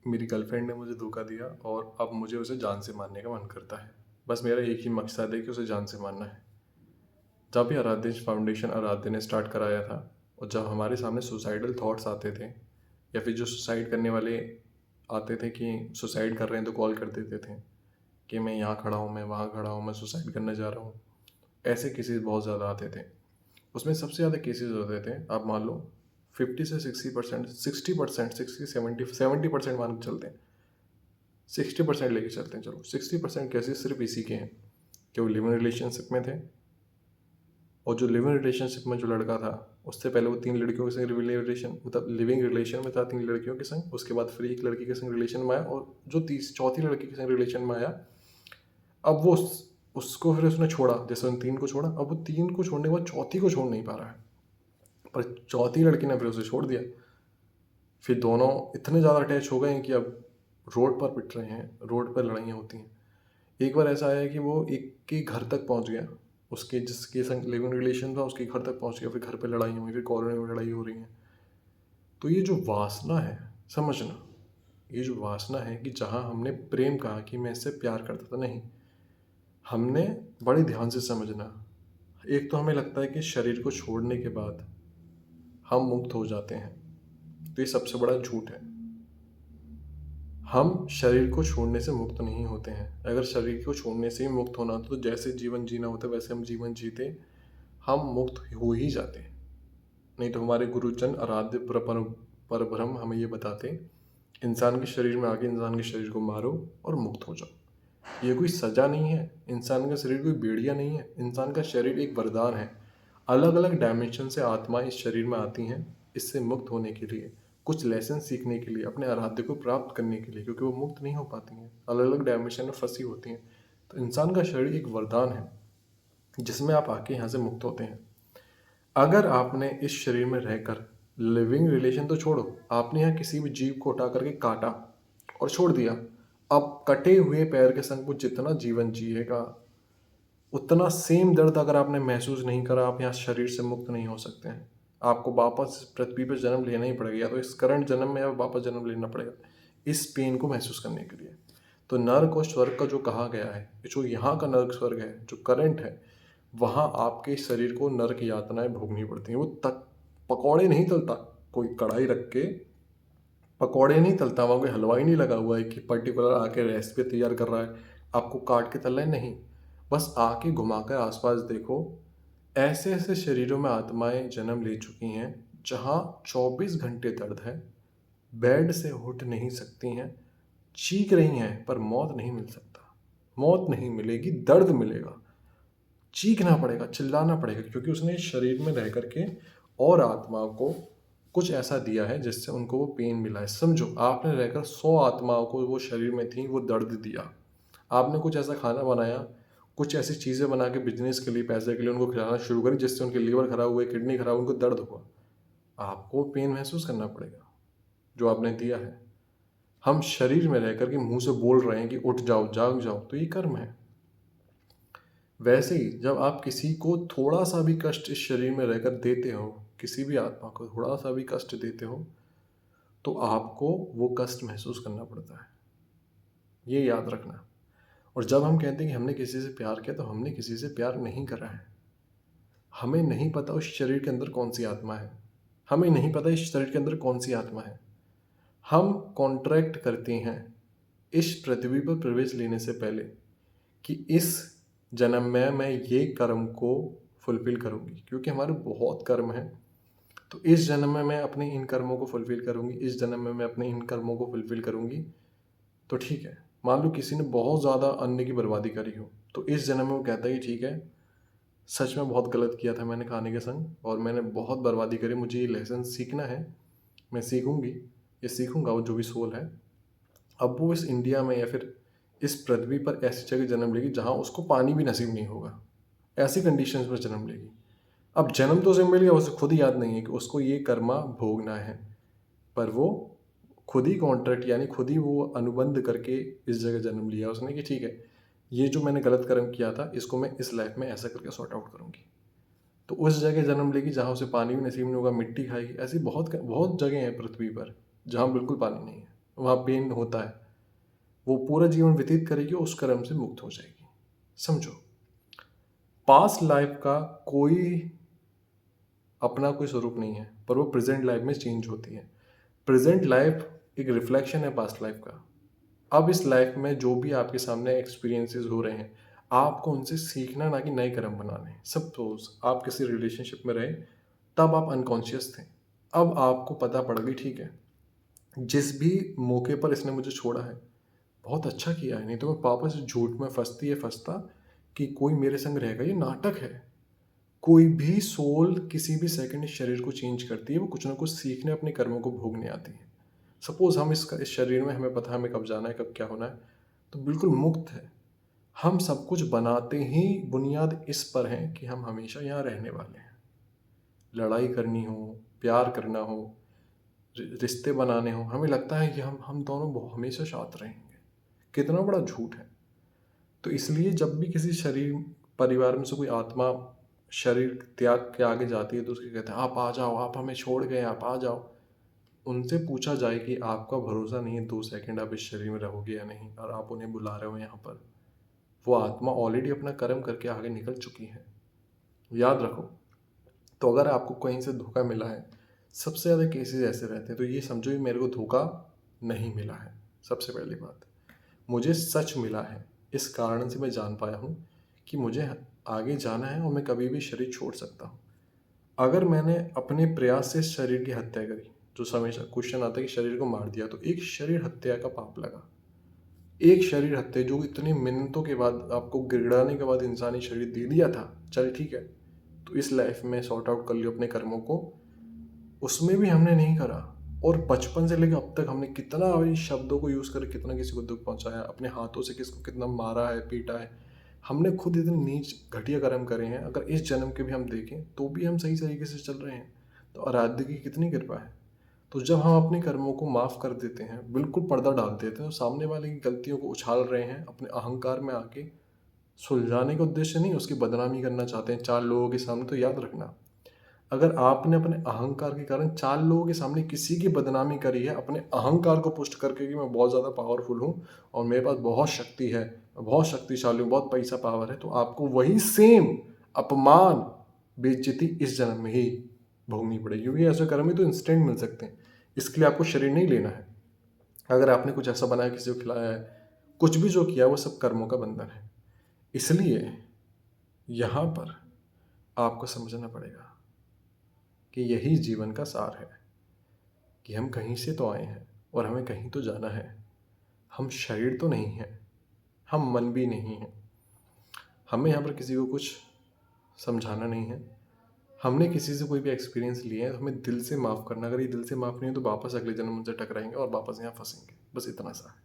मेरी गर्लफ्रेंड ने मुझे धोखा दिया और अब मुझे उसे जान से मारने का मन करता है। बस मेरा एक ही मकसद है कि उसे जान से मारना है। जब भी आराध्य फाउंडेशन आराध्य ने स्टार्ट कराया था और जब हमारे सामने सुसाइडल थॉट्स आते थे या फिर जो सुसाइड करने वाले आते थे कि सुसाइड कर रहे हैं तो कॉल कर देते थे कि मैं यहाँ खड़ा हूँ, मैं वहाँ खड़ा हूँ, मैं सुसाइड करने जा रहा हूँ। ऐसे केसेस बहुत ज़्यादा आते थे। उसमें सबसे ज़्यादा केसेस होते थे, आप मान लो 50 से 60%, 60%, 60 70% मान के चलते हैं, 60% लेके चलते हैं। चलो 60% केसेस सिर्फ इसी के हैं कि वो लिविंग रिलेशनशिप में थे और जो लिविंग रिलेशनशिप में जो लड़का था उससे पहले वो 3 लड़कियों के संग रिलेशन मतलब लिविंग रिलेशन में था, 3 लड़कियों के संग। उसके बाद फिर एक लड़की के संग रिलेशन में आया और जो चौथी लड़की के संग रिलेशन में आया, अब वो उसको फिर उसने छोड़ा। जैसे उन 3 को छोड़ा, अब वो 3 को छोड़ने के बाद चौथी को छोड़ नहीं पा रहा है, पर चौथी लड़की ने फिर उसे छोड़ दिया। फिर दोनों इतने ज़्यादा अटैच हो गए हैं कि अब रोड पर पिट रहे हैं, रोड पर लड़ाइयाँ होती हैं। एक बार ऐसा आया कि वो एक के घर तक पहुंच गया, उसके जिसके संग लिविंग रिलेशन था उसके घर तक पहुंच गया। फिर घर पे लड़ाई हुई, फिर कॉलोनी में लड़ाई हो रही है। तो ये जो वासना है, समझना, ये जो वासना है कि जहाँ हमने प्रेम कहा कि मैं इससे प्यार करता था, नहीं, हमने बड़े ध्यान से समझना। एक तो हमें लगता है कि शरीर को छोड़ने के बाद हम मुक्त हो जाते हैं, तो ये सबसे बड़ा झूठ है। हम शरीर को छोड़ने से मुक्त नहीं होते हैं। अगर शरीर को छोड़ने से ही मुक्त होना तो जैसे जीवन जीना होता है वैसे हम जीवन जीते, हम मुक्त हो ही जाते। नहीं तो हमारे गुरुजन आराध्य पर ब्रह्म हमें ये बताते, इंसान के शरीर में आके इंसान के शरीर को मारो और मुक्त हो जाओ। ये कोई सजा नहीं है, इंसान का शरीर कोई बेड़िया नहीं है, इंसान का शरीर एक वरदान है। अलग अलग डायमेंशन से आत्मा इस शरीर में आती हैं इससे मुक्त होने के लिए, कुछ लेसन सीखने के लिए, अपने आराध्य को प्राप्त करने के लिए, क्योंकि वो मुक्त नहीं हो पाती हैं, अलग अलग डायमेंशन में फंसी होती हैं। तो इंसान का शरीर एक वरदान है जिसमें आप आके यहाँ से मुक्त होते हैं। अगर आपने इस शरीर में रहकर लिविंग रिलेशन तो छोड़ो, आपने यहाँ किसी भी जीव को उठा करके काटा और छोड़ दिया, अब कटे हुए पैर के संग वो जितना जीवन जिएगा उतना सेम दर्द अगर आपने महसूस नहीं करा, आप यहाँ शरीर से मुक्त नहीं हो सकते हैं। आपको वापस पृथ्वी पर जन्म लेना ही पड़ेगा, या तो इस करंट जन्म में वापस जन्म लेना पड़ेगा इस पेन को महसूस करने के लिए। तो नर्क और स्वर्ग का जो कहा गया है, जो यहाँ का नर्क स्वर्ग है, जो करंट है, वहाँ आपके शरीर को नर्क यातनाएं भोगनी पड़ती हैं। वो तक पकौड़े नहीं तलता कोई कढ़ाई रख के, पकौड़े नहीं तलता, वहाँ कोई हलवाई नहीं लगा हुआ है कि पर्टिकुलर आके रेसिपी तैयार कर रहा है आपको काट के तलना है, नहीं। बस आके घुमा कर आसपास देखो, ऐसे ऐसे शरीरों में आत्माएं जन्म ले चुकी हैं जहाँ 24 घंटे दर्द है, बेड से उठ नहीं सकती हैं, चीख रही हैं पर मौत नहीं मिल सकता। मौत नहीं मिलेगी, दर्द मिलेगा, चीखना पड़ेगा, चिल्लाना पड़ेगा, क्योंकि उसने इस शरीर में रह करके और आत्माओं को कुछ ऐसा दिया है जिससे उनको वो पेन मिला है। समझो, आपने रहकर 100 आत्माओं को वो शरीर में थी वो दर्द दिया। आपने कुछ ऐसा खाना बनाया, कुछ ऐसी चीज़ें बना के बिजनेस के लिए, पैसे के लिए उनको खिलाना शुरू करी जिससे उनके लीवर खराब हुए, किडनी खराब, उनको दर्द हुआ। आपको पेन महसूस करना पड़ेगा जो आपने दिया है। हम शरीर में रह करके मुंह से बोल रहे हैं कि उठ जाओ, जाग जाओ, तो ये कर्म है। वैसे ही जब आप किसी को थोड़ा सा भी कष्ट इस शरीर में रहकर देते हो, किसी भी आत्मा को थोड़ा सा भी कष्ट देते हो, तो आपको वो कष्ट महसूस करना पड़ता है, ये याद रखना। और जब हम कहते हैं कि हमने किसी से प्यार किया, तो हमने किसी से प्यार नहीं करा है। हमें नहीं पता उस शरीर के अंदर कौन सी आत्मा है, हमें नहीं पता इस शरीर के अंदर कौन सी आत्मा है। हम कॉन्ट्रैक्ट करते हैं इस पृथ्वी पर प्रवेश लेने से पहले कि इस जन्म में मैं ये कर्म को फुलफिल करूँगी, क्योंकि हमारे बहुत कर्म हैं। तो इस जन्म में मैं अपने इन कर्मों को फुलफिल करूँगी, इस जन्म में मैं अपने इन कर्मों को फुलफिल करूँगी। तो ठीक है, मान लो किसी ने बहुत ज़्यादा अन्न की बर्बादी करी हो, तो इस जन्म में वो कहता है कि ठीक है, सच में बहुत गलत किया था मैंने खाने के संग और मैंने बहुत बर्बादी करी, मुझे ये लेसन सीखना है, मैं सीखूंगी, ये सीखूंगा। वो जो भी सोल है, अब वो इस इंडिया में या फिर इस पृथ्वी पर ऐसी जगह जन्म लेगी जहाँ उसको पानी भी नसीब नहीं होगा, ऐसी कंडीशंस में जन्म लेगी। अब जन्म तो उसे मिल गया, उसे खुद याद नहीं है कि उसको ये कर्मा भोगना है, पर वो खुद ही कॉन्ट्रैक्ट यानी खुद ही वो अनुबंध करके इस जगह जन्म लिया उसने कि ठीक है, ये जो मैंने गलत कर्म किया था इसको मैं इस लाइफ में ऐसा करके सॉर्ट आउट करूँगी। तो उस जगह जन्म लेगी जहाँ उसे पानी भी नसीब नहीं होगा, मिट्टी खाएगी। ऐसी बहुत बहुत जगह हैं पृथ्वी पर जहाँ बिल्कुल पानी नहीं है, वहाँ पेन होता है, वो पूरा जीवन व्यतीत करेगी और उस कर्म से मुक्त हो जाएगी। समझो, पास्ट लाइफ का कोई अपना कोई स्वरूप नहीं है, पर वो प्रेजेंट लाइफ में चेंज होती है। प्रेजेंट लाइफ एक रिफ्लेक्शन है पास्ट लाइफ का। अब इस लाइफ में जो भी आपके सामने एक्सपीरियंसेस हो रहे हैं, आपको उनसे सीखना, ना कि नए कर्म बनाने। सपोज आप किसी रिलेशनशिप में रहे, तब आप अनकॉन्शियस थे, अब आपको पता पड़ गई, ठीक है, जिस भी मौके पर इसने मुझे छोड़ा है बहुत अच्छा किया है, नहीं तो मैं वापस झूठ में फंसता कि कोई मेरे संग रहेगा। ये नाटक है। कोई भी सोल किसी भी सेकंड इस शरीर को चेंज करती है, वो कुछ ना कुछ सीखने, अपने कर्मों को भोगने आती है। सपोज हम इस शरीर में, हमें पता है हमें कब जाना है, कब क्या होना है, तो बिल्कुल मुक्त है। हम सब कुछ बनाते ही बुनियाद इस पर है कि हम हमेशा यहाँ रहने वाले हैं। लड़ाई करनी हो, प्यार करना हो, रिश्ते बनाने हो, हमें लगता है कि हम दोनों हमेशा साथ रहेंगे। कितना बड़ा झूठ है। तो इसलिए जब भी किसी शरीर परिवार में से कोई आत्मा शरीर त्याग के आगे जाती है, तो उसके कहते हैं आप आ जाओ, आप हमें छोड़ गए, आप आ जाओ। उनसे पूछा जाए कि आपका भरोसा नहीं है 2 सेकंड आप इस शरीर में रहोगे या नहीं, और आप उन्हें बुला रहे हो यहाँ पर। वो आत्मा ऑलरेडी अपना कर्म करके आगे निकल चुकी है, याद रखो। तो अगर आपको कहीं से धोखा मिला है, सबसे ज़्यादा केसेस ऐसे रहते हैं, तो ये समझो कि मेरे को धोखा नहीं मिला है। सबसे पहली बात, मुझे सच मिला है। इस कारण से मैं जान पाया हूँ कि मुझे आगे जाना है और मैं कभी भी शरीर छोड़ सकता हूँ। अगर मैंने अपने प्रयास से शरीर की हत्या करी, जो हमेशा क्वेश्चन आता है कि शरीर को मार दिया, तो एक शरीर हत्या का पाप लगा। एक शरीर हत्या जो इतनी मिन्नतों के बाद, आपको गिड़ाने के बाद इंसानी शरीर दे दिया था, चल ठीक है, तो इस लाइफ में सॉर्ट आउट कर लियो अपने कर्मों को। उसमें भी हमने नहीं करा, और बचपन से लेकर अब तक हमने कितना इस शब्दों को यूज़ करके कितना किसी को दुख पहुंचाया, अपने हाथों से किसको कितना मारा है, पीटा है। हमने खुद इतने नीच घटिया कर्म करे हैं। अगर इस जन्म के भी हम देखें तो भी हम सही तरीके से चल रहे हैं, तो आराध्य की कितनी कृपा है। तो जब हम अपने कर्मों को माफ़ कर देते हैं, बिल्कुल पर्दा डाल देते हैं, तो सामने वाले की गलतियों को उछाल रहे हैं अपने अहंकार में आके, सुलझाने का उद्देश्य नहीं, उसकी बदनामी करना चाहते हैं 4 लोगों के सामने। तो याद रखना, अगर आपने अपने अहंकार के कारण 4 लोगों के सामने किसी की बदनामी करी है, अपने अहंकार को पुष्ट करके कि मैं बहुत ज़्यादा पावरफुल हूँ और मेरे पास बहुत शक्ति है, मैं बहुत शक्तिशाली हूँ, बहुत पैसा पावर है, तो आपको वही सेम अपमान, बेइज्जती इस जन्म में ही भोगनी पड़ेगी। क्योंकि ऐसे कर्म ही तो इंस्टेंट मिल सकते हैं। इसके लिए आपको शरीर नहीं लेना है। अगर आपने कुछ ऐसा बनाया, किसी को खिलाया है, कुछ भी जो किया, वो सब कर्मों का बंधन है। इसलिए यहाँ पर आपको समझना पड़ेगा कि यही जीवन का सार है, कि हम कहीं से तो आए हैं और हमें कहीं तो जाना है। हम शरीर तो नहीं हैं, हम मन भी नहीं हैं। हमें यहाँ पर किसी को कुछ समझाना नहीं है। हमने किसी से कोई भी एक्सपीरियंस लिए हैं, तो हमें दिल से माफ़ करना। अगर ये दिल से माफ़ नहीं है, तो वापस अगले जन्म उनसे टकराएंगे और वापस यहाँ फंसेंगे। बस इतना सा है।